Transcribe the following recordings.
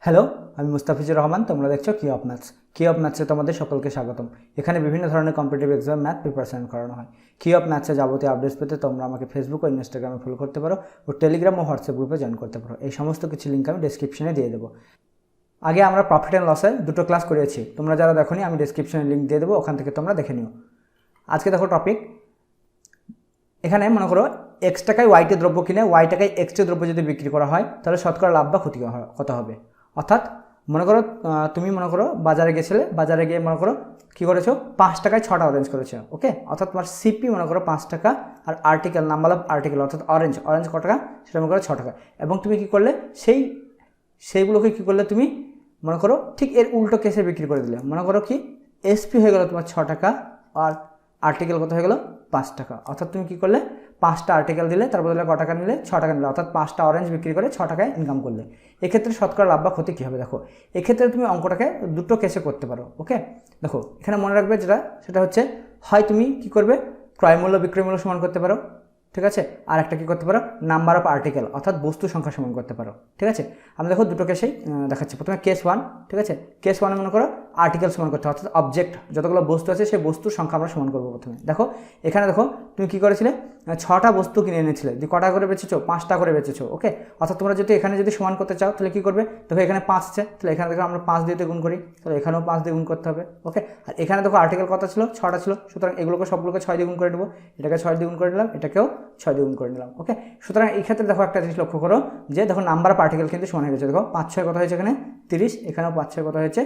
Hello, আমি মুস্তাফিজুর রহমান। তোমরা দেখছো কি অফ ম্যাথস। কি অফ ম্যাথসে তোমাদের সকলকে স্বাগতম। এখানে বিভিন্ন ধরনের কম্পিটিটিভ এক্সাম ম্যাথ প্রিপারেশন করানো হয়। কি অফ ম্যাথসে যাবতীয় আপডেটস পেতে তোমরা আমাকে ফেসবুক ও ইনস্টাগ্রামে ফলো করতে পারো ও টেলিগ্রাম ও হোয়াটসঅ্যাপ গ্রুপে জয়েন করতে পারো। এই সমস্ত কিছু লিঙ্ক আমি ডেসক্রিপশনে দিয়ে দেবো। আগে আমরা প্রফিট অ্যান্ড লসে দুটো ক্লাস করিয়েছি, তোমরা যারা দেখোনি আমি ডেসক্রিপশনে লিঙ্ক দিয়ে দেবো, ওখান থেকে তোমরা দেখে নিও। আজকে দেখো টপিক, এখানে মনে করো এক্স টাকায় ওয়াইটে দ্রব্য কিনে ওয়াই টাকায় এক্সটে দ্রব্য যদি বিক্রি করা হয় তাহলে শতকরা লাভ বা ক্ষতি কত হবে। অর্থাৎ মনে করো তুমি মনে করো বাজারে গেছিলে, বাজারে গিয়ে মনে করো কী করেছো 5 টাকায় 6টা অরেঞ্জ করেছো। ওকে, অর্থাৎ তোমার সিপি মনে করো 5 টাকা আর আর্টিকেল নাম্বার অফ আর্টিকেল অর্থাৎ অরেঞ্জ কত টাকা সেটা মনে করো 6 টাকা। এবং তুমি কী করলে সেইগুলোকে কী করলে তুমি মনে করো ঠিক এর উল্টো কেসে বিক্রি করে দিলে। মনে করো কি এসপি হয়ে গেল তোমার 6 টাকা আর আর্টিকেল কত হয়ে গেল 5 টাকা। অর্থাৎ তুমি কী করলে 5টা আর্টিকেল দিলে, তার বদলে ক টাকা নিলে 6 টাকা নিলে, অর্থাৎ 5টা অরেঞ্জ বিক্রি করে 6 টাকায় ইনকাম করলে। এক্ষেত্রে শতকরা লাভ বা ক্ষতি কী হবে দেখো। এক্ষেত্রে তুমি অঙ্কটাকে দুটো কেসে করতে পারো। ওকে, দেখো এখানে মনে রাখবে সেটা হচ্ছে হয় তুমি কী করবে ক্রয় মূল্য বিক্রয় মূল্য সমান করতে পারো, ঠিক আছে, আর একটা কী করতে পারো নাম্বার অফ আর্টিকেল অর্থাৎ বস্তু সংখ্যা সমান করতে পারো। ঠিক আছে, আমি দেখো দুটো কেসেই দেখাচ্ছি। প্রথমে কেস 1, ঠিক আছে, কেস 1 মনে করো আর্টিকেল সমান করতে অর্থাৎ অবজেক্ট যতগুলো বস্তু আছে সেই বস্তুর সংখ্যা আমরা সমান করবো। প্রথমে দেখো এখানে দেখো তুমি কী করেছিলে 6টা বস্তু কিনে এনেছিলে, দিয়ে কটা করে বেচেছো 5টা করে বেচেছো। ওকে, অর্থাৎ তোমরা যদি এখানে যদি সমান করতে চাও তাহলে কী করবে, দেখো এখানে 5 আছে, তাহলে এখানে দেখো আমরা 5 দিয়ে গুণ করি, তাহলে এখানেও 5 দিয়ে গুণ করতে হবে। ওকে, আর এখানে দেখো আর্টিকেল কত ছিল 6টা ছিল, সুতরাং এগুলোকে সবগুলোকে 6 দিয়ে গুণ করে দেবো, এটাকে 6 দিয়ে গুণ করে দিলাম, এটাকেও 6 দিয়ে গুণ করে নিলাম। ওকে, সুতরাং এই ক্ষেত্রে দেখো একটা জিনিস লক্ষ্য করো যে দেখো নাম্বার অফ আর্টিকেল কিন্তু সমান হয়ে গেছে। দেখো 5 6 কত হয়েছে এখানে 30, এখানেও 5 6 কত হয়েছে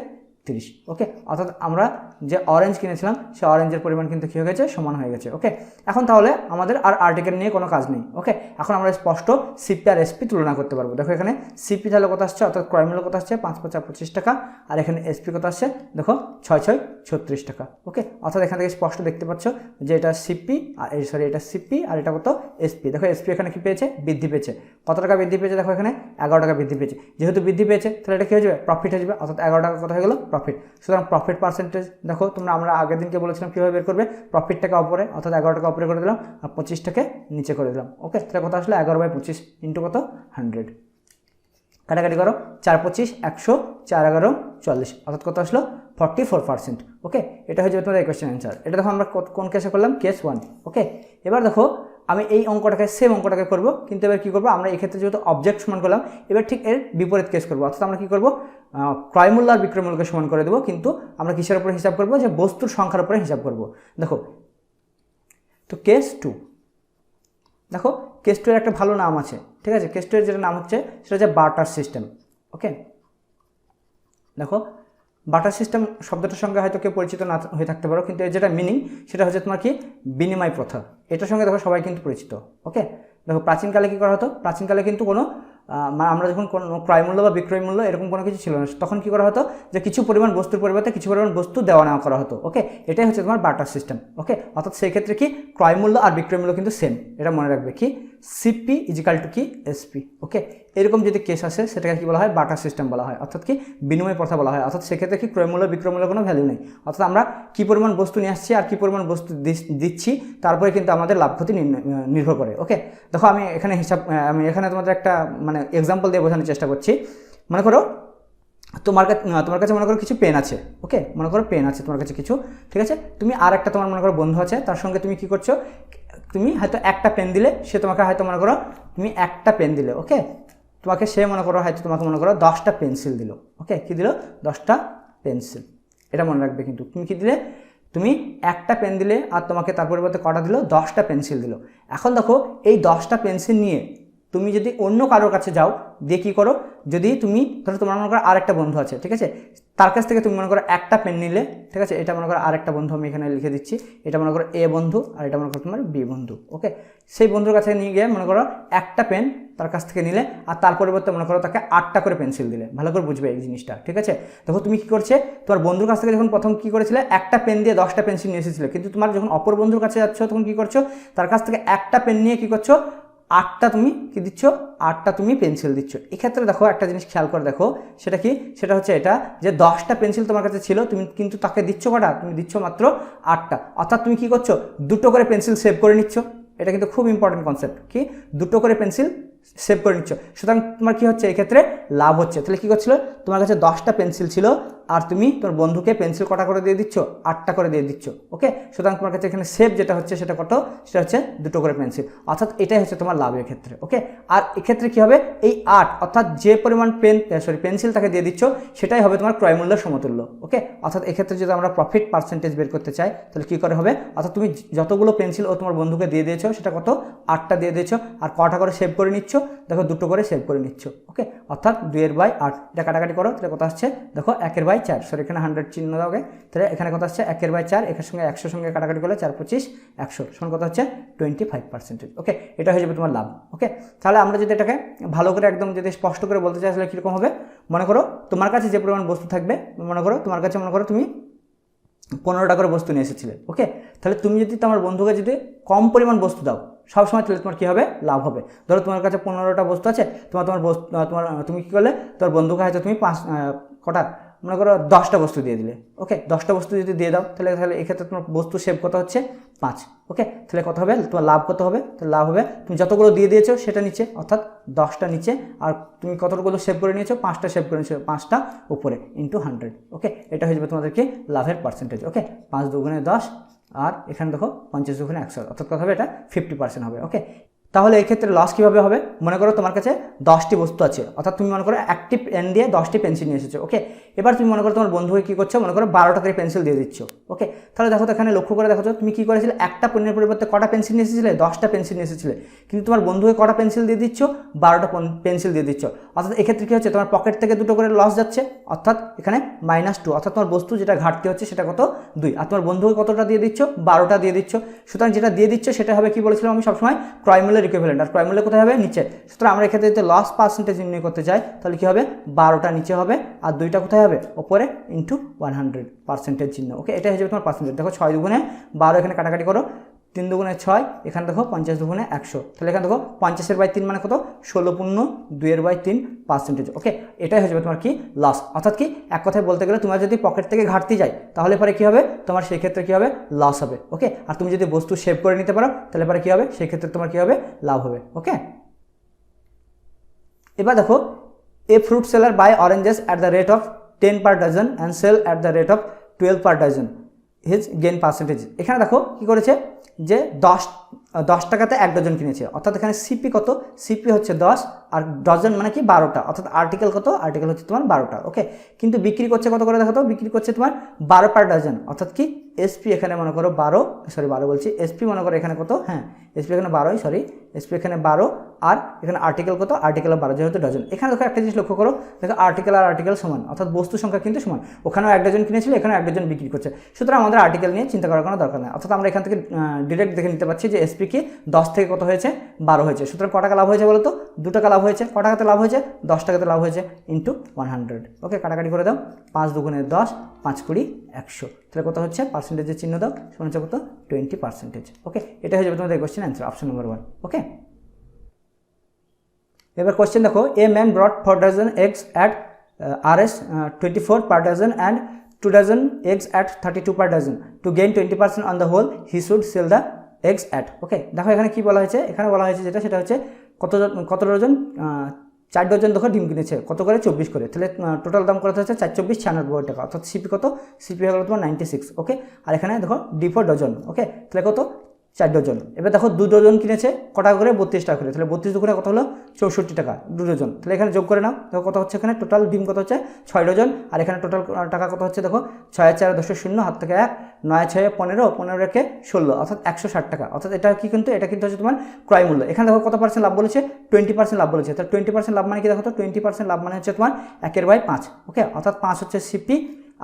30। ওকে, অর্থাৎ আমরা যে অরেঞ্জ কিনেছিলাম সেই অরেঞ্জের পরিমাণ কিন্তু কী হয়ে গেছে সমান হয়ে গেছে। ওকে, এখন তাহলে আমাদের আর আর্টিকেল নিয়ে কোনো কাজ নেই। ওকে, এখন আমরা স্পষ্ট সিপি আর এসপি তুলনা করতে পারবো। দেখো এখানে সিপি তাহলে কত আসছে, অর্থাৎ ক্রয় মূল্য কত আসছে 5 5 25 টাকা, আর এখানে এসপি কত আসছে দেখো 6 6 36 টাকা। ওকে, অর্থাৎ এখান থেকে স্পষ্ট দেখতে পাচ্ছ যে এটা সিপি আর এটা সিপি আর এটা কত এসপি। দেখো এসপি এখানে কি পেয়েছে বৃদ্ধি পেয়েছে, কত টাকা বৃদ্ধি পেয়েছে দেখো এখানে 11 টাকা বৃদ্ধি পেয়েছে। যেহেতু বৃদ্ধি পেয়েছে তাহলে এটা কী হয়ে যাবে প্রফিট হয়ে যাবে, অর্থাৎ 11 টাকা কত হয়ে গেল প্রফিট। সুতরাং প্রফিট পার্সেন্টেজ দেখো আমরা আগের দিনকে বলেছিলাম কীভাবে বের করবে, প্রফিটটাকে উপরে অর্থাৎ 11 টাকা উপরে করে দিলাম আর 25টাকে নিচে করে দিলাম। ওকে, তাহলে কত আসলে 11/25 ইন্টু কত 100, কাটাকাটি করো 4 25 100 4 11 40, অর্থাৎ কত আসলো 44%। ওকে, এটা হয়ে যাবে তোমাদের এই কোয়েশ্চেন অ্যান্সার। এটা দেখো আমরা কোন কেসে করলাম কেস 1। ওকে, এবার দেখো আমি এই অঙ্কটাকে সেম অঙ্কটাকে করব, কিন্তু এবার কী করবো আমরা এক্ষেত্রে যেহেতু অবজেক্ট সমান করলাম এবার ঠিক এর বিপরীত কেস করবো। অর্থাৎ আমরা কী করবো ক্রয় মূল্য আর বিক্রয় মূল্যকে সমান করে দেবো, কিন্তু আমরা কিসের উপরে হিসাব করবো যে বস্তুর সংখ্যার উপরে হিসাব করব। দেখো তো কেস 2, দেখো কেস 2 এর একটা ভালো নাম আছে, ঠিক আছে, কেস 2 এর যেটা নাম হচ্ছে সেটা হচ্ছে বার্টার সিস্টেম। ওকে, দেখো বার্টার সিস্টেম শব্দটার সঙ্গে হয়তো কেউ পরিচিত না হয়ে থাকতে পারো, কিন্তু এর যেটা মিনিং সেটা হচ্ছে তোমার কি বিনিময় প্রথা, এটার সঙ্গে দেখো সবাই কিন্তু পরিচিত। ওকে, দেখো প্রাচীনকালে কী করা হতো, প্রাচীনকালে কিন্তু কোনো আমরা যখন কোনো ক্রয় মূল্য বা বিক্রয় মূল্য এরকম কোনো কিছু ছিল না, তখন কী করা হতো যে কিছু পরিমাণ বস্তুর পরিবর্তে কিছু পরিমাণ বস্তু দেওয়া নেওয়া করা হতো। ওকে, এটাই হচ্ছে তোমার বার্টার সিস্টেম। ওকে, অর্থাৎ সেই ক্ষেত্রে কি ক্রয় মূল্য আর বিক্রয় মূল্য কিন্তু সেম, এটা মনে রাখবে কি সিপি ইজিক্যাল টু কি এসপি। ওকে, এরকম যদি কেস আসে সেটাকে কী বলা হয় বার্টার সিস্টেম বলা হয়, অর্থাৎ কি বিনিময় প্রথা বলা হয়। অর্থাৎ সেক্ষেত্রে কি ক্রয় মূল্য বিক্রয় মূল্য কোনো ভ্যালু নেই, অর্থাৎ আমরা কী পরিমাণ বস্তু নিয়ে আসছি আর কী পরিমাণ বস্তু দিচ্ছি তারপরে কিন্তু আমাদের লাভ ক্ষতি নির্ভর করে। ওকে, দেখো আমি এখানে তোমাদের একটা মানে এক্সাম্পল দিয়ে বোঝানোর চেষ্টা করছি। মনে করো তোমার কাছে মনে করো কিছু পেন আছে। ওকে, মনে করো পেন আছে তোমার কাছে কিছু, ঠিক আছে, তুমি আর একটা তোমার মনে করো বন্ধু আছে, তার সঙ্গে তুমি কী করছো, তুমি হয়তো একটা পেন দিলে, সে তোমাকে হয়তো মনে করো তুমি একটা পেন দিলে। ওকে, তোমাকে সে মনে করো হয়তো তোমাকে মনে করো 10টা পেন্সিল দিল। ওকে, কী দিল 10টা পেন্সিল, এটা মনে রাখবে। কিন্তু তুমি কী দিলে, তুমি একটা পেন দিলে আর তোমাকে তার পরিবর্তে কটা দিল 10টা পেন্সিল দিল। এখন দেখো এই 10টা পেন্সিল নিয়ে তুমি যদি অন্য কারোর কাছে যাও, দিয়ে কী করো, যদি তুমি ধরো তোমার মনে করো আরেকটা বন্ধু আছে, ঠিক আছে, তার কাছ থেকে তুমি মনে করো একটা পেন নিলে, ঠিক আছে, এটা মনে করো আরেকটা বন্ধু আমি এখানে লিখে দিচ্ছি, এটা মনে করো এ বন্ধু আর এটা মনে করো তোমার বি বন্ধু। ওকে, সেই বন্ধুর কাছে নিয়ে গিয়ে মনে করো একটা পেন তার কাছ থেকে নিলে আর তার পরিবর্তে মনে করো তাকে 8টা করে পেন্সিল দিলে। ভালো করে বুঝবে এই জিনিসটা, ঠিক আছে। দেখো তুমি কী করছে, তোমার বন্ধুর কাছ থেকে যখন প্রথম কী করেছিলে একটা পেন দিয়ে 10টা পেন্সিল নিয়ে এসেছিলে, কিন্তু তোমার যখন অপর বন্ধুর কাছে যাচ্ছ তখন কী করছো, তার কাছ থেকে একটা পেন নিয়ে কী করছো 8টা তুমি কী দিচ্ছ 8টা তুমি পেন্সিল দিচ্ছ। এক্ষেত্রে দেখো একটা জিনিস খেয়াল করে দেখো, সেটা কি, সেটা হচ্ছে এটা যে 10টা পেন্সিল তোমার কাছে ছিল, তুমি কিন্তু তাকে দিচ্ছ কটা, তুমি দিচ্ছ মাত্র 8টা। অর্থাৎ তুমি কী করছো, দুটো করে পেন্সিল সেভ করে নিচ্ছ। এটা কিন্তু খুব ইম্পর্টেন্ট কনসেপ্ট, কি দুটো করে পেন্সিল সেভ করে নিচ্ছ, সুতরাং তোমার কি হচ্ছে এই ক্ষেত্রে লাভ হচ্ছে। তাহলে কি করছিল, তোমার কাছে 10টা পেন্সিল ছিল আর তুমি তোমার বন্ধুকে পেন্সিল কটা করে দিয়ে দিচ্ছ, 8টা করে দিয়ে দিচ্ছ। ওকে, সুতরাং তোমার কাছে এখানে সেভ যেটা হচ্ছে সেটা কত, সেটা হচ্ছে 2টো করে পেন্সিল, অর্থাৎ এটাই হচ্ছে তোমার লাভের ক্ষেত্রে। ওকে, আর এক্ষেত্রে কি হবে, এই 8 অর্থাৎ যে পরিমাণ পেন্সিল তাকে দিয়ে দিচ্ছ সেটাই হবে তোমার ক্রয় মূল্যের সমতুল্য। ওকে, অর্থাৎ এক্ষেত্রে যদি আমরা প্রফিট পার্সেন্টেজ বের করতে চাই তাহলে কি করে হবে, অর্থাৎ তুমি যতগুলো পেন্সিল ও তোমার বন্ধুকে দিয়ে দিয়েছো সেটা কত, 8টা দিয়ে দিয়েছো, আর কটা করে সেভ করে নিচ্ছ, দেখো 2টো করে সেভ করে নিচ্ছ। ওকে, অর্থাৎ 2/8, এটা কাটাকাটি করো তাহলে কত আসছে, দেখো 1/4, সরি এখানে 100 চিহ্ন দাও, তাহলে এখানে কত আসছে 1/4, এখানে সঙ্গে 100 সঙ্গে কাটাকাটি করলে 4 25 100 সমান কত হচ্ছে 25%। ওকে, এটা হয়ে যাবে তোমার লাভ। ওকে, তাহলে আমরা যদি এটাকে ভালো করে একদম যদি স্পষ্ট করে বলতে চাই তাহলে কীরকম হবে, মনে করো তোমার কাছে যে পরিমাণ বস্তু থাকবে, মনে করো তোমার কাছে মনে করো তুমি 15টা করে বস্তু নিয়ে এসেছিলে। ওকে, তাহলে তুমি যদি তোমার বন্ধুকে যদি কম পরিমাণ বস্তু দাও সবসময়, তাহলে তোমার কী হবে, লাভ হবে। ধরো তোমার কাছে 15টা বস্তু আছে, তুমি কী করলে, তোমার বন্ধুকে হয়তো তুমি কটা মনে করো 10টা বস্তু দিয়ে দিলে। ওকে, 10টা বস্তু যদি দিয়ে দাও তাহলে এক্ষেত্রে তোমার বস্তু সেভ কত হচ্ছে 5। ওকে, তাহলে কত হবে, তোমার লাভ কত হবে, তাহলে লাভ হবে তুমি যতগুলো দিয়ে দিয়েছো সেটা নিচে, অর্থাৎ 10টা নিচে, আর তুমি কতগুলো সেভ করে নিয়েছো, 5টা সেভ করে নিয়েছো, 5টা উপরে ইন্টু 100। ওকে, এটা হয়ে যাবে তোমাদেরকে লাভের পার্সেন্টেজ। ওকে, 5 দুগুণে 10, আর এখানে দেখো 50 দুগুণে 100, অর্থাৎ কত হবে, এটা 50% হবে। ওকে, তাহলে এই ক্ষেত্রে লস কীভাবে হবে, মনে করো তোমার কাছে 10টি বস্তু আছে, অর্থাৎ তুমি মনে করো একটি পেন দিয়ে 10টি পেন্সিল নিয়ে এসেছো। ওকে, এবার তুমি মনে করো তোমার বন্ধুকে কী করছো, মনে করো 12টা করে পেন্সিল দিয়ে দিচ্ছ। ওকে, তাহলে দেখো তো এখানে লক্ষ্য করে দেখো তুমি কী করেছিলে, একটা পেনের পরিবর্তে কটা পেন্সিল নিয়ে এসেছিলে, 10টা পেন্সিল নিয়ে এসেছিলে, কিন্তু তোমার বন্ধুকে কটা পেন্সিল দিয়ে দিচ্ছ, 12টা পেন্সিল দিয়ে দিচ্ছ। অর্থাৎ এক্ষেত্রে কী হচ্ছে, তোমার পকেট থেকে 2টো করে লস যাচ্ছে, অর্থাৎ এখানে -2, অর্থাৎ তোমার বস্তু যেটা ঘাটতি হচ্ছে সেটা কত 2, আর তোমার বন্ধুকে কতটা দিয়ে দিচ্ছ, 12টা দিয়ে দিচ্ছ। সুতরাং যেটা দিয়ে দিচ্ছ সেটা হবে, কি বলেছিলাম আমি সবসময়, ক্রয় মূল্যের ইকুইভ্যালেন্ট, আর ক্রয় মূল্য কোথায় হবে, নিচে। সুতরাং আমরা এক্ষেত্রে যদি লস পার্সেন্টেজ নির্ণয় করতে চাই তাহলে কী হবে, 12টা নিচে হবে আর 2টা কোথায় হবে, ওপরে, ইন্টু 100% চিহ্ন। ওকে, এটা হয়ে যাবে তোমার পার্সেন্টেজ। দেখো 6 দুগুণে 12, এখানে কাটাকাটি করো, 3 দুগুণে 6, এখানে দেখো 50 দুগুণে 100, তাহলে এখানে দেখো 50/3 মানে কত, 16.2/3%। ওকে, এটাই হয়ে যাবে তোমার কি, লস। অর্থাৎ কি, এক কথায় বলতে গেলে তোমার যদি পকেট থেকে ঘাটতি যায় তাহলে পরে কী হবে, তোমার সেই ক্ষেত্রে কী হবে, লস হবে। ওকে, আর তুমি যদি বস্তু সেভ করে নিতে পারো তাহলে পরে কী হবে, সেই ক্ষেত্রে তোমার কী হবে, লাভ হবে। ওকে, এবার দেখো, a fruit seller buy oranges at the rate of 10 per dozen and sell at the rate of 12 per dozen, his gain percentage। এখানে দেখো কি করেছে, যে 10 টাকাতে 1 ডজন কিনেছে, অর্থাৎ এখানে সিপি কত, সিপি হচ্ছে 10 আর ডজন মানে কি 12টা, অর্থাৎ আর্টিকেল কত, আর্টিকেল হচ্ছে তোমার 12টা। ওকে, কিন্তু বিক্রি করছে কত করে, দেখো তো বিক্রি করছে তোমার 12 per dozen, অর্থাৎ কি এসপি এখানে মনে করো 12 বলছি, এসপি মনে করো এখানে কত, হ্যাঁ এসপি এখানে 12, এসপি এখানে 12, আর এখানে আর্টিকেল কত, আর্টিকেল 12 যেহেতু ডজন। এখানে দেখো একটা জিনিস লক্ষ্য করো, দেখো আর্টিকেল আর আর্টিকেল সমান, অর্থাৎ বস্তু সংখ্যা কিন্তু সমান, ওখানেও 1 ডজন কিনেছিল, এখানেও 1 ডজন বিক্রি করছে। সুতরাং আমাদের আর্টিকেল নিয়ে চিন্তা করার কোনো দরকার নেই, অর্থাৎ আমরা এখান থেকে ডিরেক্ট দেখে নিতে পারছি যে এসপি কি 10 থেকে কত হয়েছে, 12 হয়েছে। সুতরাং ক টাকা লাভ হয়েছে বলো তো, 2 টাকা লাভ হয়েছে। ক টাকাতে লাভ হয়েছে, 10 টাকাতে লাভ হয়েছে, ইন্টু 100। ওকে, কাটাকাটি করে দাও, 5 দুগুণে 10, 5 20 100, তাহলে কত হচ্ছে, পার্সেন্টেজের চিহ্ন দাও, সমান হচ্ছে কত, 20%। ওকে, এটা হয়ে যাবে তোমাদের কোয়েশ্চেন অ্যান্সার, অপশন নম্বর 1। ওকে, এবার কোয়েশ্চেন দেখো, a man ব্রট 4 dozen eggs at Rs 24 per dozen and 2 dozen eggs at 32 per dozen. To gain 20% on the whole, he should sell the eggs at। ওকে, দেখো এখানে কি বলা হয়েছে, এখানে বলা হয়েছে যেটা সেটা হচ্ছে কত ডজন, 4 ডজন দেখো ডিম কিনেছে, কত করে, 24 করে, তাহলে টোটাল দাম কত হচ্ছে 4 24 96 টাকা, অর্থাৎ সিপি কত, সিপি হয়ে গেল তোমার 96। ওকে, আর এখানে দেখো ডি ফর ডজন। ওকে, তাহলে কত, 4 ডজন। এবার দেখো 2 ডজন কিনেছে কটা করে, 32 টাকা করে, তাহলে 32 দুগুণে কত হলো, 64 টাকা 2 ডজন। তাহলে এখানে যোগ করে নাও, দেখো কত হচ্ছে, এখানে টোটাল ডিম কত হচ্ছে 6 ডজন, আর এখানে টোটাল টাকা কত হচ্ছে, দেখো 6 4 10 0, হাত থেকে 1, 9 6 15, 15 রেখে 16, অর্থাৎ 160 টাকা। অর্থাৎ এটা কি, কিন্তু এটা কিন্তু হচ্ছে তোমার ক্রয় মূল্য। এখানে দেখো কত পার্সেন্ট লাভ বলেছে, 20% লাভ বলেছে। তাহলে 20% লাভ মানে কি, দেখো তো 20% লাভ মানে হচ্ছে তোমার 1/5। ওকে, অর্থাৎ 5 হচ্ছে সিপি,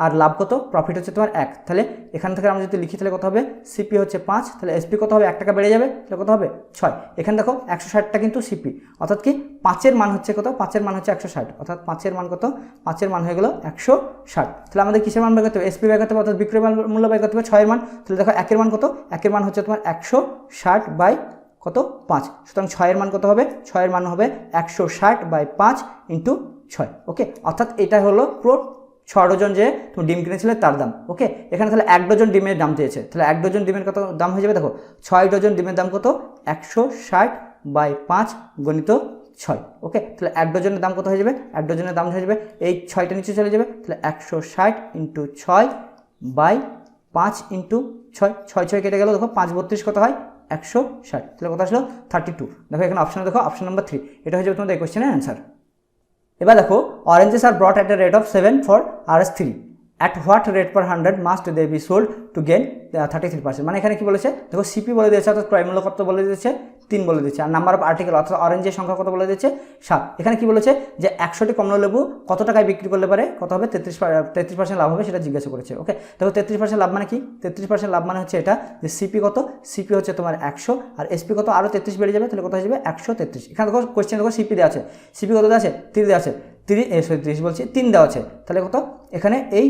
আর লাভ কত, প্রফিট হচ্ছে তোমার 1। তাহলে এখান থেকে আমরা যদি লিখি তাহলে কত হবে, সিপি হচ্ছে 5, তাহলে এসপি কত হবে, 1 টাকা বেড়ে যাবে, তাহলে কত হবে 6। এখানে দেখো 160টা কিন্তু সিপি, অর্থাৎ কি 5-এর মান হচ্ছে কত, 5-এর মান হচ্ছে 160, অর্থাৎ 5-এর মান কত, 5-এর মান হয়ে গেল 160। তাহলে আমাদের কিসের মান বের করতে হবে, এসপি বের করতে হবে, অর্থাৎ বিক্রয় মূল্য বের করতে হবে 6-এর মান। তাহলে দেখো 1-এর মান কত, 1-এর মান হচ্ছে তোমার 160 বাই কত, 5। সুতরাং 6-এর মান কত হবে, 6-এর মান হবে 160 বাই 5 ইন্টু 6। ওকে, অর্থাৎ এটা হলো পুরো 6 ডজন যে তুমি ডিম কিনেছিলে তার দাম। ওকে, এখানে তাহলে 1 ডজন ডিমের দাম চেয়েছে, তাহলে 1 ডজন ডিমের কত দাম হয়ে যাবে, দেখো 6 ডজন ডিমের দাম কত, 160 বাই 5 গণিত 6। ওকে, তাহলে 1 ডজনের দাম কত হয়ে যাবে? 1 ডজনের দাম হয়ে যাবে এই 6টা নিচে চলে যাবে, তাহলে 160 × 6 বাই 5 × 6, 6 কেটে গেল, দেখো 5 32 কত হয়? 160, তাহলে কত আসলো? 32। দেখো এখানে অপশন দেখো, অপশন নাম্বার 3, এটা হয়ে যাবে তোমাদের এই কোশ্চেনের অ্যান্সার। এবার দেখো oranges are ব্রট at a rate of 7 for RS3, at what rate per 100 must they be sold to gain 33%? মানে এখানে কি বলেছে দেখো, সিপি বলে দিয়েছে অর্থাৎ ক্রয় মূল্য কত বলে দিয়েছে? 3 বলে দিয়েছে, আর নাম্বার অফ আর্টিকেল অর্থাৎ অরেঞ্জের সংখ্যা কত বলে দিয়েছে? 7। এখানে কি বলেছে যে 100টি কমলালেবু কত টাকায় বিক্রি করলে পারে কত হবে? 33% লাভ হবে, সেটা জিজ্ঞাসা করেছে। ওকে, দেখো 33% লাভ মানে কি? 33% লাভ মানে হচ্ছে এটা যে সিপি কত? সিপি হচ্ছে তোমার 100 আর এসপি কত? আরও 33 বেড়ে যাবে, তাহলে কত হয়ে যাবে? 133। এখানে দেখো কোয়েশ্চেন দেখো সিপি দেওয়া আছে, সিপি কত দেওয়া আছে? 3 দেওয়া আছে, 30 বলছি 3 দেওয়া আছে, তাহলে কত? এখানে এই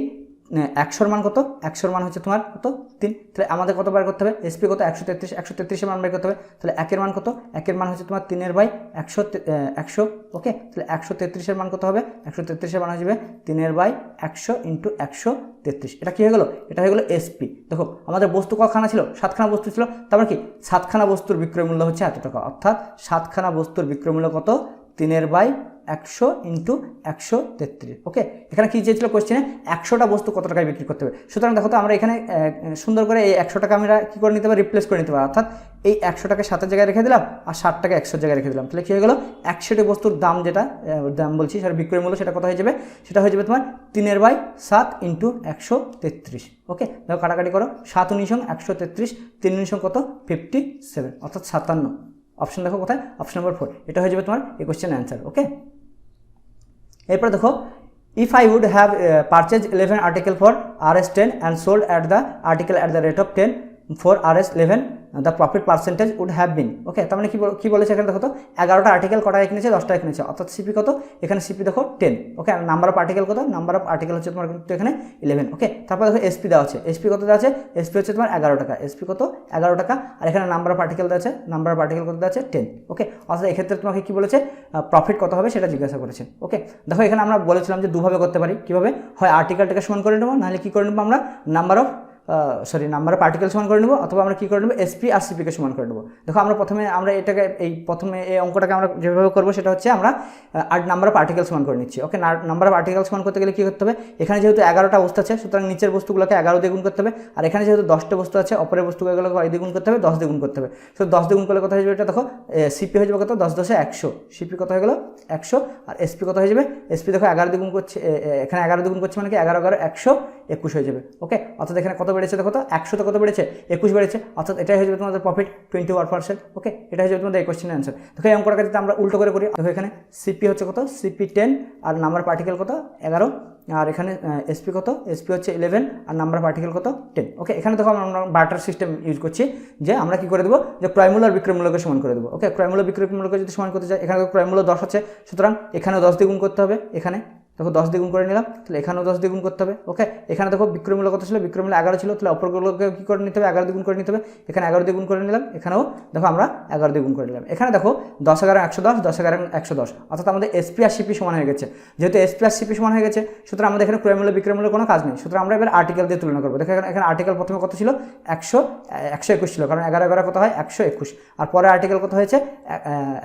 100 মান কত? 100 মান হচ্ছে তোমার কত? 3। তাহলে আমাদের কত বার করতে হবে? এসপি কত? 133, 133 মান বের করতে হবে, তাহলে 1 এর মান কত? 1 এর মান হচ্ছে তোমার 3/100। ওকে, তাহলে 133 এর মান কত হবে? 133 এর মান হয়ে যাবে 3/100 × 133। এটা কি হয়ে গেল? এটা হয়ে গেল এসপি। দেখো আমাদের বস্তু কখানা ছিল? 7খানা বস্তু ছিল, তারপর কি 7খানা বস্তুর বিক্রয় মূল্য হচ্ছে এত টাকা, অর্থাৎ 7খানা বস্তুর বিক্রয় মূল্য কত? 3/100 × 133। ওকে, এখানে কি চেয়েছিল কোশ্চেনে? 100টা বস্তু কত টাকায় বিক্রি করতে হবে। সুতরাং দেখো তো আমরা এখানে সুন্দর করে এই 100 টাকা আমরা কী করে নিতে পারি? রিপ্লেস করে নিতে পারি, অর্থাৎ এই 100 টাকা 7-এর জায়গায় রেখে দিলাম আর 60 টাকা 100 জায়গায় রেখে দিলাম, তাহলে কী হয়ে গেল? 100টি বস্তুর দাম, যেটা দাম বলছি সেটা বিক্রয় মূল্য, সেটা কত হয়ে যাবে? সেটা হয়ে যাবে তোমার 3/7 × 133। ওকে, দেখো কাটাকাটি করো, 7 × 133, 3 × কত? 57, অর্থাৎ 57। অপশন দেখো কোথায়? অপশন নাম্বার 4, এটা হয়ে যাবে তোমার এই কোশ্চেন অ্যান্সার। ওকে, এরপর দেখো if I would have purchase 11 article for RS10 and sold at the article at the rate of 10 for RS11, the profit percentage would have been. Okay, তার মানে কি বলেছে এখানে? দেখো তো 11টা আর্টিকেল কটায় কিনেছে? 10টায় কিনেছে, অর্থাৎ সিপি কত? এখানে সিপি দেখো 10। ওকে, আর নাম্বার অফ আর্টিকেল কত? নাম্বার অফ আর্টিকেল হচ্ছে তোমার কিন্তু এখানে 11। ওকে, তারপর দেখো এসপি দেওয়া আছে, এসপি কত দেওয়া আছে? এসপি হচ্ছে তোমার 11 টাকা, এসপি কত? 11 টাকা, আর এখানে নাম্বার অফ আর্টিকেল দেওয়া আছে, নাম্বার অফ আর্টিকেল কত দেওয়া আছে? 10। ওকে, অর্থাৎ এক্ষেত্রে তোমাকে কি বলেছে? প্রফিট কত হবে সেটা জিজ্ঞাসা করেছে। ওকে, দেখো এখানে আমরা বলেছিলাম যে দুভাবে করতে পারি। কীভাবে? হয় আর্টিকেলটাকে সমান করে নেবো, নাহলে কী করে নেবো আমরা? নাম্বার অফ আর্টিকেল সমান করে নেবো, অথবা আমরা কী করে নেবো? এসপি আর সিপিকে সমান করে নেবো। দেখো আমরা প্রথমে এই অঙ্কটাকে আমরা যেভাবে করবো সেটা হচ্ছে আমরা নাম্বার অফ আর্টিকেল সমান করে নিচ্ছি। ওকে, নাম্বার অফ আর্টিকেল সমান করতে গেলে কী করতে হবে? এখানে যেহেতু 11টা বস্তু আছে, সুতরাং নিচের বস্তুগুলোকে 11 দিয়ে গুণ করতে হবে, আর এখানে যেহেতু 10টা বস্তু আছে, অপরের বস্তুগুলোকে 5 দিয়ে গুণ করতে হবে, 10 দিয়ে গুণ করতে হবে। তো 10 দিয়ে গুণ করলে কত হয়ে যাবে? এটা দেখো সিপি হয়ে যাবে কত? 10 × 100, সিপি কত হয়ে গেল? 100, আর এসপি কত হয়ে যাবে? এসপি দেখো 11 দিয়ে গুণ করছে, এখানে 11 দিয়ে গুণ করছে মানে কি 11 × 121 হয়ে যাবে। ওকে, অর্থাৎ এখানে কত বেড়েছে? দেখো তো 100 কত বেড়েছে? 21 বেড়েছে, অর্থাৎ এটাই হয়ে যাবে তোমাদের প্রফিট 21%। ওকে, এটা হয়ে যাবে তোমাদের এই কোশ্চেনের অ্যান্সার। দেখো এই অঙ্কটাকে যদি আমরা উল্টো করে করি, দেখো এখানে সিপি হচ্ছে কত? সিপি 10, আর নাম্বার অফ আর্টিকেল কত? 11, আর এখানে এসপি কত? এসপি হচ্ছে 11, আর নাম্বার অফ আর্টিকেল কত? 10। ওকে, এখানে দেখো আমরা বার্টার সিস্টেম ইউজ করছি, যে আমরা কি করে দেবো? যে ক্রয়মূল্য আর বিক্রয় মূল্যকে সমান করে দেবো। ওকে, ক্রয়মূল্য বিক্রয় মূল্যকে যদি সমান করতে চাই, এখানে ক্রয়মূল্য 10 আছে, সুতরাং এখানেও 10 দিয়ে গুণ করতে হবে। এখানে দেখো 10 দিয়ে গুণ করে নিলাম, তাহলে এখানেও 10 দিয়ে গুণ করতে হবে। ওকে, এখানে দেখো বিক্রয় মূল্য কত ছিল? বিক্রয় মূল্য 11 ছিল, তাহলে অপরগুলোকে কী করে নিতে হবে? 11 দিয়ে গুণ করে নিতে হবে। এখানে 11 দিয়ে গুণ করে নিলাম, এখানেও দেখো আমরা 11 দিয়ে গুণ করে নিলাম। এখানে দেখো 10 × 110, 10 × 110, অর্থাৎ আমাদের এসপি আর সিপি সমান হয়ে গেছে। যেহেতু এসপি আর সিপি সমান হয়ে গেছে, সুতরাং আমাদের এখানে ক্রয় মূল্য বিক্রয় মূল্যের কোনো কাজ নেই। সুতরাং আমরা এবার আর্টিকেল দিয়ে তুলনা করবো। দেখো এখানে আর্টিকেল প্রথমে কত ছিল? 121 ছিল, কারণ 11 কত হয়? 121, আর পরে আর্টিকেল কত হয়েছে?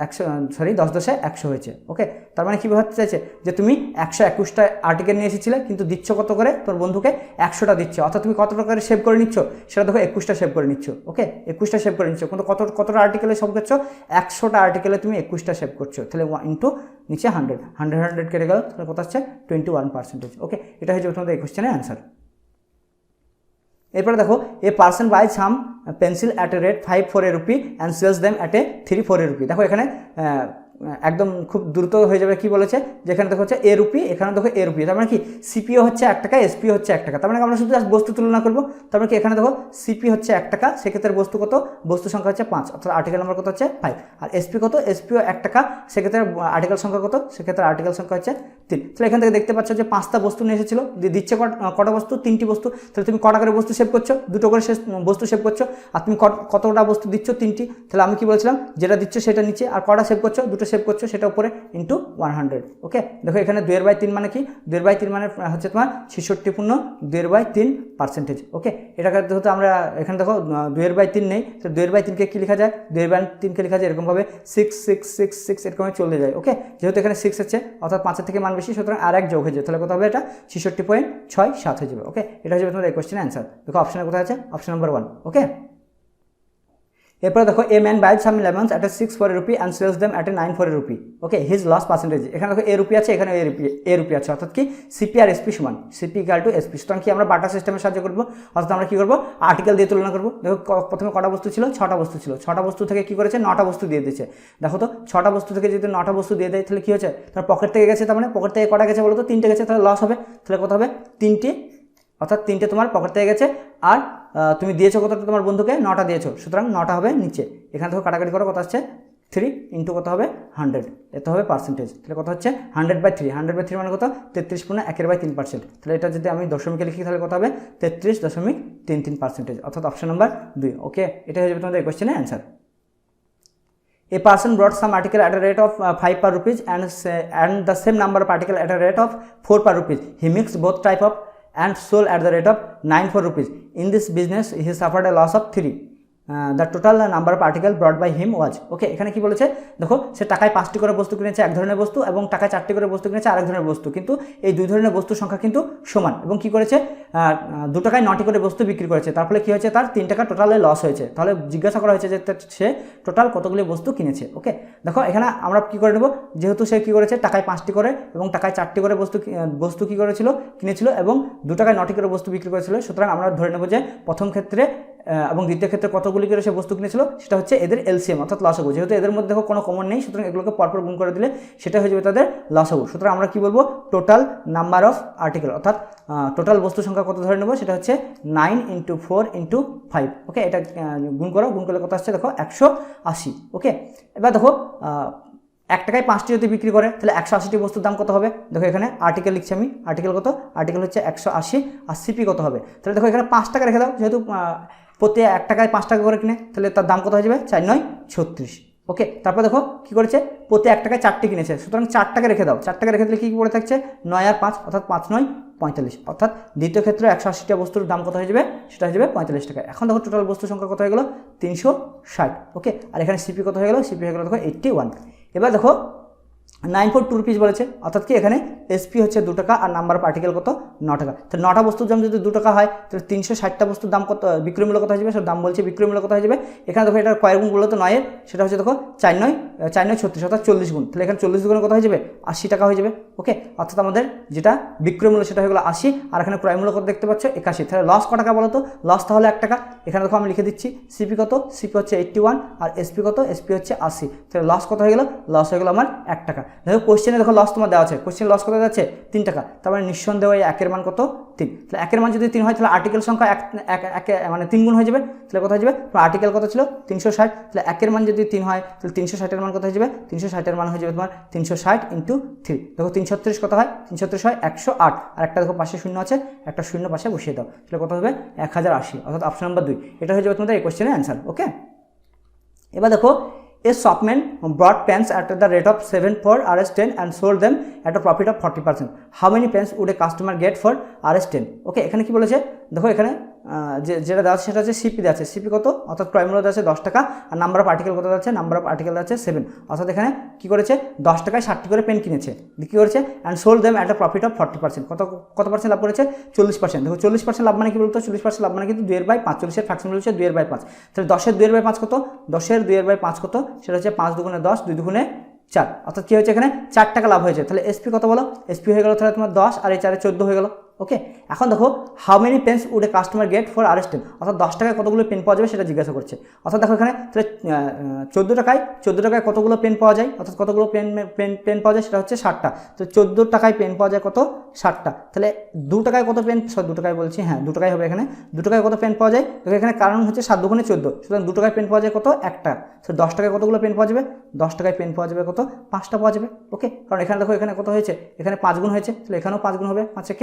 10 × 100 হয়েছে। ওকে, তার মানে কী বোঝাতে চাইছে? যে তুমি 121টা আর্টিকেল নিয়ে এসেছিলে, কিন্তু দিচ্ছ কত করে? তোর বন্ধুকে 100টা দিচ্ছ, অর্থাৎ তুমি কত টাকা সেভ করে নিচ্ছ? সেটা দেখো 21টা সেভ করে নিচ্ছ। ওকে, 21টা সেভ করে নিচ্ছ, কিন্তু কতটা আর্টিকেলে সেভ করছো? 100টা আর্টিকেলে তুমি 21টা সেভ করছো, তাহলে ইন্টু নিচে 100 কেটে গেল, তাহলে কত আসছে? 21%। ওকে, এটা হয়ে যাবে তোমাদের এই কোশ্চেনের অ্যান্সার। এরপরে দেখো a person buy some pencil at a rate 5 for a rupee and sells them at a 3 for a rupee। দেখো এখানে একদম খুব দ্রুত হয়ে যাবে। কি বলেছে? যেখানে দেখো হচ্ছে এ রুপি, এখানে দেখো এ রুপি, তার মানে কি সিপিও হচ্ছে 1 টাকা, এসপিও হচ্ছে 1 টাকা। তার মানে আমরা শুধু বস্তু তুলনা করবো। তার মানে কি এখানে দেখো সিপি হচ্ছে 1 টাকা, সেক্ষেত্রে বস্তু কত? বস্তু সংখ্যা হচ্ছে 5, অর্থাৎ আর্টিকেল নাম্বার কত হচ্ছে? 5। আর এসপি কত? এসপিও 1 টাকা, সেক্ষেত্রে আর্টিকেল সংখ্যা কত? সেক্ষেত্রে আর্টিকেল সংখ্যা হচ্ছে 3। তাহলে এখান থেকে দেখতে পাচ্ছ যে 5টা বস্তু নিয়ে এসেছিল, দিচ্ছে কটা বস্তু? 3টি বস্তু। তাহলে তুমি কটা করে বস্তু সেভ করছো? 2টো করে বস্তু সেভ করছো। আর তুমি কতটা বস্তু দিচ্ছ? 3টি। তাহলে আমি কি বলছিলাম? যেটা দিচ্ছ সেটা নিচে, আর কটা সেভ করছো? 2টো সেভ করছো সেটা উপরে ইন্টু 100। ওকে, দেখো এখানে 2/3 মানে কি, 2/3 মানে হচ্ছে তোমার 66/2/3%। ওকে, এটাকে যেহেতু আমরা এখানে দেখো 2/3 নেই, তো 2/3কে কি লেখা যায়, 2/3কে লেখা যায় এরকমভাবে 6 6 6 6 এরকমভাবে চলে যায়। ওকে, যেহেতু এখানে 6 আছে অর্থাৎ 5-এর থেকে মান বেশি, সুতরাং আর এক যোগ হয়ে যায়, তাহলে কত হবে, এটা 66.67 হয়ে যাবে। ওকে, এটা হচ্ছে তোমাদের এই কোশ্চেনের অ্যান্সার। দেখো অপশনে কোথায় আছে, অপশন নাম্বার 1। ওকে, এরপরে দেখো a man buys some lemons at 6 for a rupee and sells them at 9 for a rupee। Okay, his loss percentage, এখানে দেখো এ রুপি আছে, এখানে এ রুপি আছে, অর্থাৎ কি সিপি আর এসপি সমান, সিপি ইকুয়াল টু এসপি। সুতরাং কি আমরা বার্টার সিস্টেমের সাহায্য করবো, অর্থাৎ আমরা কি করবো, আর্টিকেল দিয়ে তুলনা করবো। দেখো প্রথমে কটা বস্তু ছিল, 6টা বস্তু ছিল, 6টা বস্তু থেকে কি করেছে, 9টা বস্তু দিয়ে দিয়েছে। দেখো তো 6টা বস্তু থেকে যদি 9টা বস্তু দিয়ে দেয় তাহলে কি হচ্ছে, তার পকেট থেকে গেছে, তার মানে পকেট থেকে কটা গেছে বলো তো, 3টে গেছে, তাহলে লস হবে। তাহলে কত হবে, 3টে, অর্থাৎ 3টে তোমার পকেট থেকে গেছে, আর তুমি দিয়েছো কতটা তোমার বন্ধুকে, 9টা দিয়েছো, সুতরাং 9টা হবে নিচে। এখান থেকে কাটাকাটি করো, কত আসছে 3 ইন্টু কত হবে 100, এত হবে পার্সেন্টেজ। তাহলে কত হচ্ছে 100/3, 100/3 মানে কত, 33.1/3%। তাহলে এটা যদি আমি দশমিকে লিখি তাহলে কত হবে 33.33%, অর্থাৎ অপশন নাম্বার 2। ওকে, এটা হয়ে যাবে তোমাদের এই কোশ্চেনের answer. A person brought some article at a rate of 5 per rupees and the same number of article at a rate of 4 per rupees. He mixed both type of and sold at the rate of 9 for rupees. In this business he suffered a loss of 3. The total number of article brought by him was। ওকে, এখানে কি বলেছে, দেখো সে টাকায় 5টি করে বস্তু কিনেছে এক ধরনের বস্তু, এবং টাকায় 4টি করে বস্তু কিনেছে আরেক ধরনের বস্তু, কিন্তু এই দুই ধরনের বস্তুর সংখ্যা কিন্তু সমান, এবং কি করেছে 2 টাকায় 9টি করে বস্তু বিক্রি করেছে, তার ফলে কি হয়েছে, তার 3 টাকা টোটালে লস হয়েছে। তাহলে জিজ্ঞাসা করা হয়েছে যে সে টোটাল কতগুলি বস্তু কিনেছে। ওকে, দেখো এখানে আমরা কি করে নেব, যেহেতু সে কি করেছে টাকায় 5টি করে এবং টাকায় 4টি করে বস্তু কি করেছিল, কিনেছিল, এবং 2 টাকায় 9টি করে বস্তু বিক্রি করেছিল, সুতরাং আমরা ধরে নেব যে প্রথম ক্ষেত্রে এবং দ্বিতীয় ক্ষেত্রে কতগুলি করে সে বস্তু কিনেছিল, সেটা হচ্ছে এদের এলসিএম অর্থাৎ লসাগু। যেহেতু এদের মধ্যে দেখো কোনো কমন নেই, সুতরাং এগুলোকে পরপর গুণ করে দিলে সেটা হয়ে যাবে তাদের লসাগু। সুতরাং আমরা কি বলবো, টোটাল নাম্বার অফ আর্টিকেল, অর্থাৎ টোটাল বস্তু সংখ্যা কত ধরে নেব, সেটা হচ্ছে 9 × 4 × 5। ওকে, এটা গুণ করো, গুণ করলে কত আসছে দেখো 180। ওকে, এবার দেখো 1 টাকায় 5টি যদি বিক্রি করে তাহলে 180টি বস্তুর দাম কত হবে, দেখো এখানে আর্টিকেল লিখছি আমি, আর্টিকেল কত, আর্টিকেল হচ্ছে 180, আর সিপি কত হবে, তাহলে দেখো এখানে 5 টাকা রেখে দাও, যেহেতু প্রতি 1 টাকায় 5 টাকা করে কিনে, তাহলে তার দাম কত হয়ে যাবে 4 × 9 = 36। ওকে, তারপর দেখো কি করেছে, প্রতি 1 টাকায় 4টি কিনেছে, সুতরাং 4 টাকা রেখে দাও, 4 টাকা রেখে দিলে কি পড়ে থাকছে 9 আর 5, অর্থাৎ 5 × 9 = 45, অর্থাৎ দ্বিতীয় ক্ষেত্রে 180টা বস্তুর দাম কত হয়ে যাবে, সেটা হয়ে যাবে 45 টাকা। এখন দেখো টোটাল বস্তুর সংখ্যা কত হয়ে গেল 360। ওকে, আর এখানে সিপি কত হয়ে গেল, সিপি হয়ে গেল দেখো 81। এবার দেখো 9 for 2 rupees বলেছে, অর্থাৎ কি এখানে এসপি হচ্ছে 2 টাকা আর নাম্বার অফ আর্টিকেল কত 9 টাকা। তাহলে 9টা বস্তুর দাম যদি 2 টাকা হয় তাহলে 360টা বস্তুর দাম কত, বিক্রয় মূল্য কত হয়ে যাবে, সেটা দাম বলছে বিক্রয় মূল্য কত হয়ে যাবে। এখানে দেখো এটা কয়ের গুণ বললো তো 9 এর, সেটা হচ্ছে দেখো 4 × 9 = 36, অর্থাৎ 40 গুণ। তাহলে এখানে 40 গুণে কত হয়ে যাবে 80 টাকা হয়ে যাবে। ওকে, অর্থাৎ আমাদের যেটা বিক্রয় মূল্য সেটা হয়ে গেলো 80, আর এখানে ক্রয় মূল্য কত দেখতে পাচ্ছ 81। তাহলে লস কত টাকা বলো তো, লস তাহলে 1 টাকা। এখানে দেখো আমি লিখে দিচ্ছি সিপি কত, সিপি হচ্ছে 81, আর এসপি কত, এসপি হচ্ছে 80। তাহলে লস কত হয়ে গেল, লস হয়ে গেল আমার 1 টাকা। দেখো কোশ্চেনে দেখো লস তোমার দেওয়া আছে, কোশ্চেন লস কত যাচ্ছে 3 টাকা, তার মানে নিঃসন্দেহে এই 1 এর মান কত 3। তাহলে 1 এর মান যদি 3 হয় তাহলে আর্টিকেল সংখ্যা মানে 3 গুণ হয়ে যাবে। তাহলে কত হয়ে যাবে, তোমার আর্টিকেল কত ছিল 360, তাহলে 1 এর মান যদি 3 হয় তাহলে 360 এর মান কত হয়ে যাবে, 360 এর মান হয়ে যাবে তোমার 360 × 3। দেখো 336 কত হয়, 336 হয় 108, আর একটা দেখো পাশে শূন্য আছে, একটা শূন্য পাশে বসিয়ে দাও, তাহলে কত হবে 1080, অর্থাৎ অপশন নাম্বার 2। এটা হয়ে যাবে তোমাদের এই কোশ্চেনের অ্যান্সার। ওকে, এবার দেখো a shopman bought pens at the rate of 7 for Rs10 and sold them at a profit of 40%. How many pens would a customer get for Rs10? ওকে, এখানে কি বলেছে, দেখো এখানে যেটা দেওয়া আছে সেটা হচ্ছে সিপি দেওয়া আছে, সিপি কত, অর্থাৎ ক্রয় মূল্য দেওয়া আছে 10 টাকা, আর নাম্বার অফ আর্টিকেল কত দেওয়া আছে, নাম্বার অফ আর্টিকেল দেওয়া আছে 7, অর্থাৎ এখানে কি করেছে 10 টাকায় 60টি করে পেন কিনেছে, কি করেছে and sold them at a profit of 40%। কত পার্সেন্ট লাভ করেছে 40%। দেখো 40% লাভ মানে কি বলতো, 40% লাভ মানে কিন্তু 2/5, 40 এর ফ্র্যাকশন হচ্ছে 2/5। তাহলে 10 এর 2/5 কত, 10 এর 2/5 কত, সেটা হচ্ছে 5 × 2 = 10, 2 × 2 = 4, অর্থাৎ কি হয়েছে এখানে 4 টাকা লাভ হয়েছে। তাহলে এসপি কত বলো, এসপি হয়ে গেল তাহলে তোমার 10, আর এই 4 এ 14 হয়ে গেল। ওকে, এখন দেখো how many pens would a customer get for Rs10, অর্থাৎ 10 টাকায় কতগুলো পেন পাওয়া যাবে সেটা জিজ্ঞাসা করছে। অর্থাৎ দেখো এখানে তাহলে 14 টাকায় কতগুলো পেন পাওয়া যায়, অর্থাৎ কতগুলো পেন পাওয়া যায় সেটা হচ্ছে 60টা। তো 14 টাকায় পেন পাওয়া যায় কত 60টা, তাহলে 2 টাকায় কত পেন, 2 টাকায় বলছি, হ্যাঁ 2 টাকায় হবে এখানে, 2 টাকায় কত পেন পাওয়া যায়, দেখো এখানে কারণ হচ্ছে 7 × 2 = 14, সুতরাং 2 টাকায় পেন পাওয়া যায় কত 1টা। তো 10 টাকায় কতগুলো পেন পাওয়া যাবে, 10 টাকায় পেন পাওয়া যাবে কত 5টা পাওয়া যাবে। ওকে, কারণ এখানে দেখো এখানে কত হয়েছে, এখানে 5 গুণ হয়েছে, তাহলে এখানেও 5 গুণ হবে, 5 ×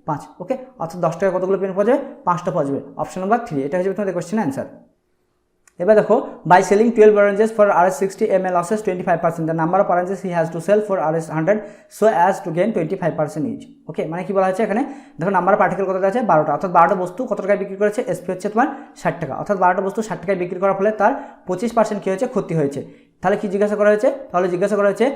5। ওকে, অর্থাৎ 10 টাকায় কতগুলো পেন পাওয়া যাবে 5টা পাওয়া যাবে, অপশন নাম্বার 3। এটা হচ্ছে তোমাদের কোশ্চেনের অ্যান্সার। এবার দেখো by selling 12 oranges for Rs 60 ml losses 25%, the number of oranges he has to sell for Rs 100 so as to gain 25% each। ওকে, মানে কি বলা হচ্ছে এখানে, দেখো নাম্বার অফ পার্টিকেল কত আছে 12টা, অর্থাৎ 12টা বস্তু কত টাকায় বিক্রি করেছে, এসপি হচ্ছে তোমার 60 টাকা, অর্থাৎ 12টা বস্তু 60 টাকায় বিক্রি করার ফলে তার 25% কি হয়েছে, ক্ষতি হয়েছে। তাহলে কি জিজ্ঞাসা করা হয়েছে, তাহলে জিজ্ঞাসা করা হয়েছে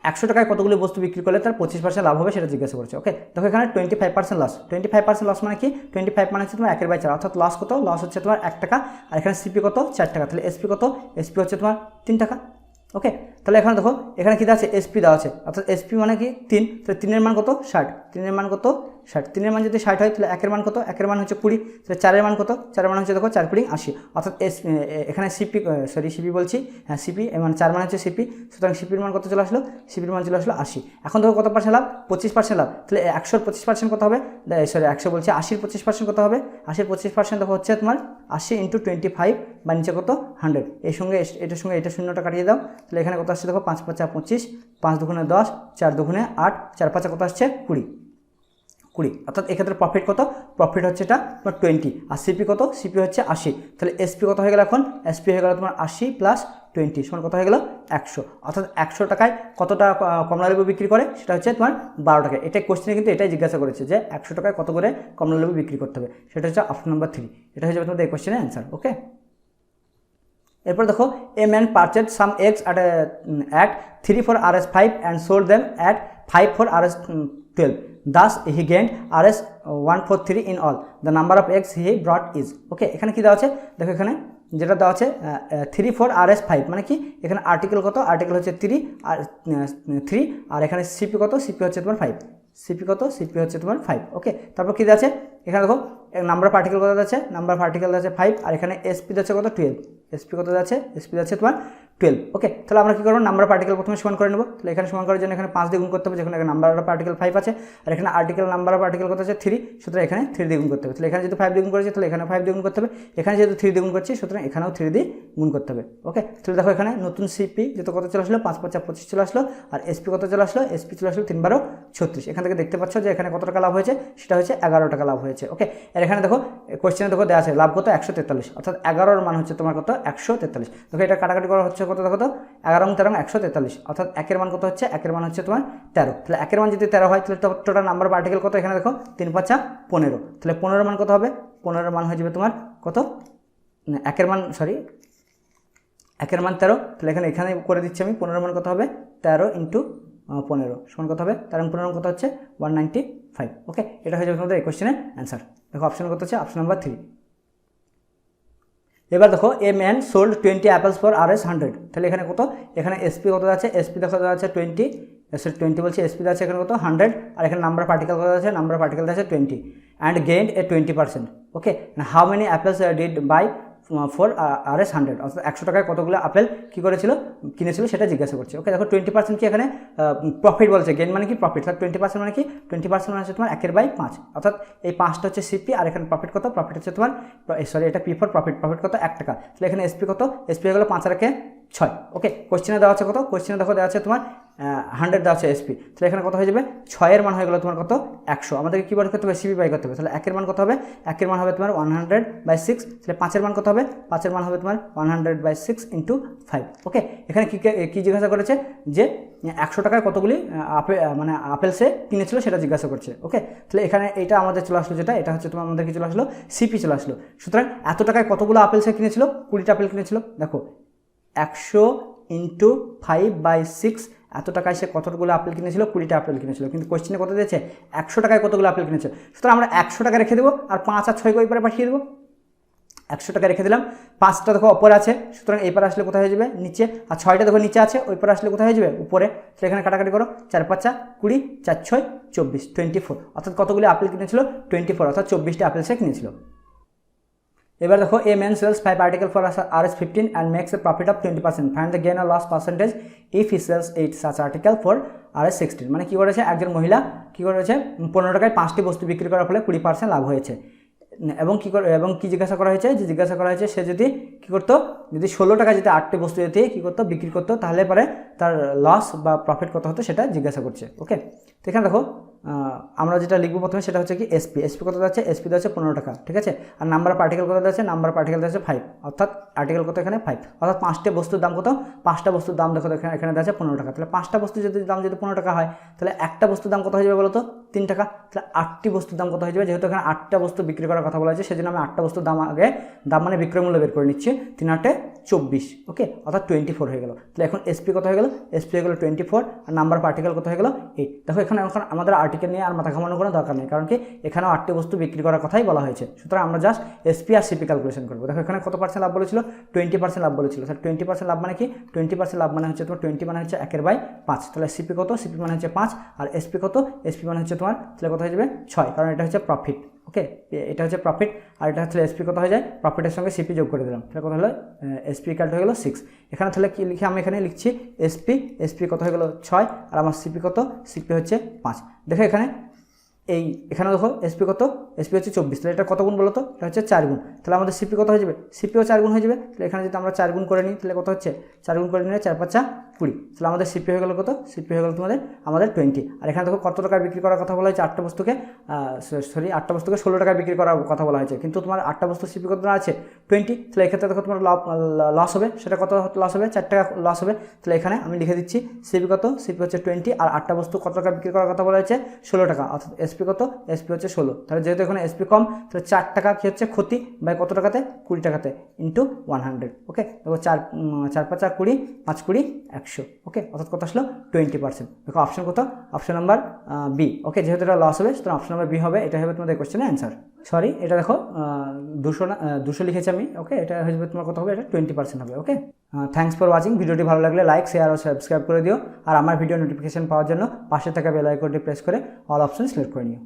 100 টাকায় কতগুলি বস্তু বিক্রি করলে তার 25% লাভ হবে সেটা জিজ্ঞাসা করছে। ওকে, দেখো এখানে 25% লস, 25% লস মানে কি, 25 মানে হচ্ছে তোমার 1/4, অর্থাৎ লস কত, লস হচ্ছে তোমার 1 টাকা, আর এখানে সিপি কত 4 টাকা, তাহলে এসপি কত, এসপি হচ্ছে তোমার 3 টাকা। ওকে, তাহলে এখানে দেখো এখানে কি দেওয়া আছে, এসপি দেওয়া আছে, অর্থাৎ এসপি মানে কি 3, তাহলে 3 এর মান কত 60, 3 এর মান কত 60, 3 এর মান যদি 60 হয় তাহলে 1 এর মান কত, 1 এর মান হচ্ছে 20, তাহলে 4 এর মান কত, 4 এর মান হচ্ছে দেখো 4 × 80, অর্থাৎ এখানে সিপি সিপি বলছি, হ্যাঁ সিপি মানে 4 মান হচ্ছে সিপি, সুতরাং সিপির মান কত চলে আসলো, সিপির মান চলে আসলো 80। এখন দেখো কত পার্সেন্ট লাভ, 25% লাভ, তাহলে 100 এর 25% কত হবে, 100 বলছি 80 এর 25% কত হবে, 80 এর 25% দেখো হচ্ছে তোমার 80 × 25 বা নিচে কত 100, এর সঙ্গে এটার সঙ্গে এটা শূন্যটা কাটিয়ে দাও, তাহলে এখানে কত আসছে দেখো 5 × 5 = 25, 5 × 2 = 10, 4 × 2 = 8, 4 × 5 কত আসছে 20, অর্থাৎ এক্ষেত্রে প্রফিট কত, প্রফিট হচ্ছে এটা তোমার 20, আর সিপি কত, সিপি হচ্ছে 80, তাহলে এসপি কত হয়ে গেল, এখন এসপি হয়ে গেল তোমার 80 + 20 সমান কত হয়ে গেল 100, অর্থাৎ 100 টাকায় কত টাকা কমলালেবু বিক্রি করে, সেটা হচ্ছে তোমার 12 টাকা। এটা কোশ্চেনে কিন্তু এটাই জিজ্ঞাসা করেছে যে 100 টাকায় কত করে কমলালেবু বিক্রি করতে হবে, সেটা হচ্ছে অপশন নাম্বার 3, এটা হয়ে যাবে তোমাদের এই কোশ্চেনের অ্যান্সার। ওকে, এরপর দেখো a man purchase some eggs at 3 for Rs 5 and sold them at 5 for Rs 12, thus he gained Rs 143 in all, the number of eggs he brought is। ওকে, এখানে কি দেওয়া আছে, দেখো এখানে যেটা দেওয়া আছে 3 for Rs 5 মানে কি, এখানে আর্টিকেল কত, আর্টিকেল হচ্ছে 3 আর 3, আর এখানে সিপি কত, সিপি হচ্ছে তোমার 5, সিপি কত, সিপি হচ্ছে তোমার 5। ওকে, তারপর কি দেওয়া আছে, এখানে দেখো নাম্বার অফ পার্টিকেল কত আছে, নাম্বার অফ পার্টিকেল আছে 5, আর এখানে এসপি আছে কত 12, এসপি কত আছে, এসপি আছে তোমার 12। ওকে, তাহলে আমরা কি করবো, নাম্বার পার্টিকেল প্রথমে সমান করে নেব, তাহলে এখানে সমান করার জন্য এখানে 5 দিয়ে গুণ করতে হবে, যেখানে নাম্বার অফ পার্টিকেল 5 আছে, আর এখানে আর্টিকেল নাম্বার অফ পার্টিকেল কত আছে 3, সুতরাং এখানে 3 দিয়ে গুণ করতে হবে, তাহলে এখানে যেহেতু 5 দিয়ে গুণ করেছে তাহলে এখানে 5 দিয়ে গুণ করতে হবে, এখানে যেহেতু 3 দিয়ে গুণ করছি সুতরাং এখানেও 3 দিয়ে গুণ করতে হবে। ওকে, তাহলে দেখো এখানে নতুন সিপি যেহেতু কত চলে আসলো 5 × 5 = 25 চলে আসলো, আর এসপি কত চলে আসলো, এসপি চলে আসলো 3 × 12 = 36। এখান থেকে দেখতে পাচ্ছ যে এখানে কত টাকা লাভ হয়েছে, সেটা হচ্ছে 11 টাকা লাভ হয়েছে। ওকে, আর এখানে দেখো কোশ্চেনে দেখো দেওয়া আছে লাভ কত 143, অর্থাৎ 11 এর মান হচ্ছে তোমার কত 143। দেখো এটা কাটাকাটি করা হচ্ছে কত, দেখো তো 11 × 13 = 143, অর্থাৎ 1 এর মান কত হচ্ছে, 1 এর মান হচ্ছে তোমার 13, তাহলে 1 এর মান যদি 13 হয় তাহলে টোটাল নাম্বার পার্টিকেল কত, এখানে দেখো 3 × 5 = 15, তাহলে 15 এর মান কত হবে, 15 এর মান হয়ে যাবে তোমার কত, 1 এর মান 1 এর মান 13, তাহলে এখানে করে দিচ্ছি আমি, 15 এর মান কত হবে 13 × 15 সমান কত হবে, 13 × 15 কত হচ্ছে 195। ওকে, এটা হয়ে যাবে তোমাদের এই কোশ্চেনের অ্যান্সার। দেখো অপশন কত হচ্ছে, অপশন নাম্বার 3। এবার দেখো a man sold 20 apples for Rs 100, তাহলে এখানে কত, এখানে এসপি কত আছে, এসপি দেখো দেওয়া আছে 20 বলছে, এসপি আছে এখানে কত 100, আর এখানে নাম্বার পার্টিকেল কত আছে, নাম্বার পার্টিকেল আছে 20, and gained a 20%। Okay, how many apples did buy for Rs 100, অর্থাৎ 100 টাকায় কতগুলো আপেল কী করেছিল, কিনেছিল সেটা জিজ্ঞাসা করছে। ওকে, দেখো 20% কি এখানে প্রফিট বলছে, গেইন মানে কি প্রফিট, তাহলে 20% মানে কি, 20% মানে হচ্ছে তোমার 1/5, অর্থাৎ এই 5টা হচ্ছে সিপি, আর এখানে প্রফিট কত, প্রফিট হচ্ছে তোমার এটা পি ফর প্রফিট, প্রফিট কত 1 টাকা, তাহলে এখানে এসপি কত, এসপি হয়ে গেলো 5 আর 6। ওকে, কোশ্চেনে দেওয়া আছে কত, কোশ্চেনে দেখো দেওয়া আছে তোমার 100 দেওয়া আছে এসপি, তাহলে এখানে কত হয়ে যাবে 6 এর মান হয়ে গেলো তোমার কত 100, আমাদেরকে কী বার করতে হবে, সিপি বাই করতে হবে, তাহলে 1 এর মান কত হবে, 1 এর মান হবে তোমার 100/6, তাহলে 5 এর মান কত হবে, 5 এর মান হবে তোমার 100/6 × 5। ওকে, এখানে কী জিজ্ঞাসা করেছে যে 100 টাকায় কতগুলি আপেল সে কিনেছিল সেটা জিজ্ঞাসা করছে। ওকে, তাহলে এখানে এইটা আমাদের চলে আসলো, যেটা এটা হচ্ছে তোমার আমাদের কি চলে আসলো, সিপি চলে আসলো, সুতরাং এত টাকায় কতগুলো আপেল সে কিনেছিল, 20টা আপেল কিনেছিল। দেখো 100 × 5/6, এত টাকায় সে কতগুলো আপেল কিনেছিল, 20টা আপেল কিনেছিল, কিন্তু কোশ্চেনে কত দিয়েছে 100 টাকায় কতগুলো আপেল কিনেছে, সুতরাং আমরা 100 টাকা রেখে দেবো, আর 5 আর 6 ওই পারে পাঠিয়ে দেবো, 100 টাকা রেখে দিলাম, 5টা দেখো ওপরে আছে, সুতরাং এই পারে আসলে কোথায় হয়ে যাবে নিচে, আর 6টা দেখো নিচে আছে, ওই পারে আসলে কোথায় হয়ে যাবে উপরে, তো এখানে কাটাকাটি করো, 4 × 5 = 20, 4 × 6 = 24, 24, অর্থাৎ কতগুলি আপেল কিনেছিল 24, অর্থাৎ 24টা আপেল সে কিনেছিল। এবার দেখো a man sells 5 article for Rs 15 and makes a profit of 20%, find the gain or loss percentage if he sells 8 such article for Rs 16, মানে কী করেছে, একজন মহিলা কী করেছে 15 টাকায় 5টি বস্তু বিক্রি করার ফলে 20% লাভ হয়েছে, এবং কি জিজ্ঞাসা করা হয়েছে, যে জিজ্ঞাসা করা হয়েছে সে যদি কী করতো, যদি 16 টাকায় যদি 8টি বস্তু যদি কী করতো বিক্রি করতো, তাহলে পরে তার লস বা প্রফিট কত হতো সেটা জিজ্ঞাসা করছে। ওকে, তো এখানে দেখো আমরা যেটা লিখবো প্রথমে সেটা হচ্ছে কি এসপি কত যাচ্ছে, এসপি যাচ্ছে 15 টাকা, ঠিক আছে। আর নাম্বার অফ আর্টিকেল কত যাচ্ছে, নাম্বার অফ আর্টিকেল যাচ্ছে 5, অর্থাৎ আর্টিকেল কত এখানে 5, অর্থাৎ 5টা বস্তুর দাম কত, 5টা বস্তুর দাম দেখো এখানে যাচ্ছে 15 টাকা। তাহলে 5টা বস্তুর দাম যদি 15 টাকা হয় তাহলে একটা বস্তুর দাম কত হয়ে যাবে বলো তো, 3 টাকা। তাহলে 8টি বস্তুর দাম কত হয়ে যাবে, যেহেতু এখানে 8টা বস্তু বিক্রি করার কথা বলা হয়েছে সেজন্য আমি 8টা বস্তুর দাম আগে দাম মানে বিক্রয় মূল্য বের করে নিচ্ছি, 3 8 24, ওকে, অর্থাৎ 24 হয়ে গেল। তাহলে এখন এসপি কত হয়ে গেল, এসপি হয়ে গেল 24, আর নাম্বার অফ আর্টিকেল কত হয়ে গেল 8। দেখো এখানে এখন আমাদের আর্টিকেল নিয়ে আর মাথা ঘামানোর কোনো দরকার নেই, কারণ কি এখানেও 8টি বস্তু বিক্রি করার কথাই বলা হয়েছে। সুতরাং আমরা জাস্ট এসপি আর সিপি ক্যালকুলেশন করবো। দেখো এখানে কত পার্সেন্ট লাভ বলেছিল, 20% লাভ বলেছিল। তাহলে 20% লাভ মানে কি, 20% লাভ মানে হচ্ছে তোমার 20 মানে হচ্ছে 1/5। তাহলে সিপি কত, সিপি মানে হচ্ছে 5, আর এসপি কত, এসপি মানে হচ্ছে তোমার তাহলে কত হয়ে যাবে 6, কারণ এটা হচ্ছে প্রফিট, ওকে, এটা হচ্ছে প্রফিট। আর এটা হচ্ছে এসপি কত হয়ে যায়, প্রফিটের সঙ্গে সিপি যোগ করে দিলাম, তাহলে কত হলো এসপি ইকুয়াল হয়ে গেল 6। এখানে তাহলে কি লিখে আমি এখানে লিখছি এসপি কত হয়ে গেল 6, আর আমার সিপি কত, সিপি হচ্ছে 5। দেখো এখানে দেখো এসপি কত, এসপি হচ্ছে 24, তাহলে এটা কত গুণ বলো তো, এটা হচ্ছে 4 গুণ। তাহলে আমাদের সিপি কত হয়ে যাবে, সিপিও 4 গুণ হয়ে যাবে। তাহলে এখানে যদি আমরা 4 গুণ করে নিই তাহলে কত হচ্ছে, 4 গুণ করে নিলে 4 5 20, তাহলে আমাদের সিপি হয়ে গেল কত, সিপি হয়ে গেল আমাদের 20। আর এখানে দেখো কত টাকা বিক্রি করার কথা বলা হয়েছে, 8টা বস্তুকে 16 টাকা বিক্রি করার কথা বলা হয়েছে, কিন্তু তোমার 8টা বস্তু সিপি কত আছে 20। তাহলে এক্ষেত্রে দেখো তোমার লস হবে, সেটা কত লস হবে, 4 টাকা লস হবে। তাহলে এখানে আমি লিখে দিচ্ছি সিপি কত, সিপি হচ্ছে 20, আর 8টা বস্তু কত টাকা বিক্রি করার কথা বলা হয়েছে 16 টাকা, অর্থাৎ এসপি কত, এসপি হচ্ছে 16। তাহলে যেহেতু এখানে এসপি কম, তাহলে 4 টাকা কি হচ্ছে ক্ষতি, বাই কত টাকাতে, 20 টাকাতে ইন্টু 100, ওকে। দেখো 4 5 20, 5 20 100, ওকে, অর্থাৎ কত আসলো 20%। দেখো অপশন কত, অপশন নাম্বার বি, ওকে, যেহেতু এটা লস হবে সুতরাং অপশন নাম্বার বি হবে, এটা হবে তোমাদের কোশ্চেনের অ্যান্সার। সরি, এটা দেখো 200 লিখেছি আমি, ওকে, এটা হয়ে যাবে তোমার কত হবে, এটা 20% হবে, ওকে। Thanks for watching. ভিডিওটি ভালো লাগলে লাইক, শেয়ার ও সাবস্ক্রাইব করে দিও, আর আমার ভিডিও নোটিফিকেশন পাওয়ার জন্য পাশে থাকা বেল আইকনটি প্রেস করে অল অপশন সিলেক্ট করে নিও।